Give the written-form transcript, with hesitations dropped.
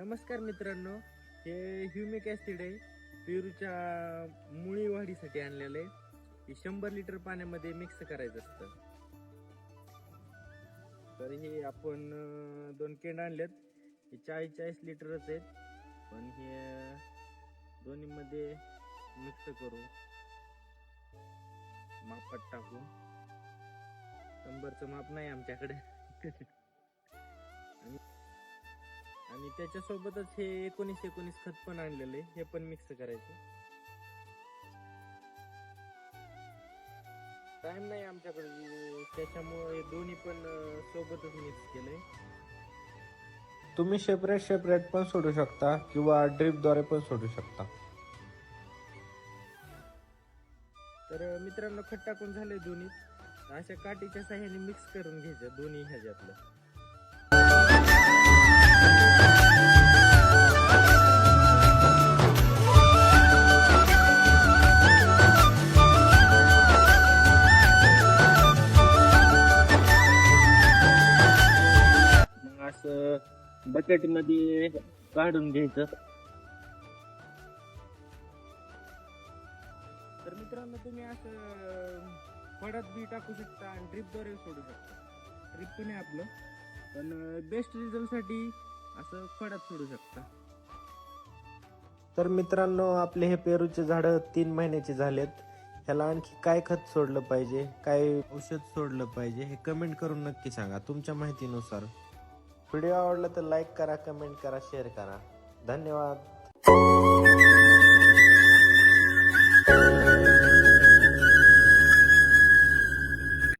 नमस्कार मित्रांनो, हे ह्युमिक ॲसिड आहे. पेरूच्या मुळी वाढीसाठी आणलेलं आहे. हे 100 लिटर पाण्यामध्ये मिक्स करायचं असतं. तर हे आपण 2 केंड आणलेत. हे 40 लिटरच आहेत, पण हे दोन्हीमध्ये मिक्स करू, मापात टाकू. 100चं माप नाही आमच्याकडे. आणि त्याच्यासोबतच हे 19 खत पण आणलेलं आहे, हे पण मिक्स करायचं. टाइम नाही आमच्याकडे, त्याच्यामुळे हे दोन्ही पण सोबतच मिक्स केलंय. तुम्ही सेपरेट पण सोडू शकता किंवा ड्रिपद्वारे पण सोडू शकता. तर मित्रांनो, खत टाकून झालंय दोन्ही. अशा काठीच्या साह्याने मिक्स करून घ्यायचं दोन्ही ह्याच्यातलं. मग असं बकेट मध्ये काढून घ्यायचं. तर मित्रांनो, तुम्ही असं फळात बी टाकू शकता आणि ड्रिपद्वारे सोडू शकता. ड्रिप पण आहे आपलं, पण बेस्ट रिझल्टसाठी असं फळात सोडू शकता. तर मित्रांनो, आपले हे पेरूचे झाडं 3 महिन्याचे झालेत. ह्याला आणखी काय खत सोडलं पाहिजे, काय औषध सोडलं पाहिजे, हे कमेंट करून नक्की सांगा तुमच्या माहितीनुसार. व्हिडिओ आवडला तर लाईक करा, कमेंट करा, शेअर करा. धन्यवाद.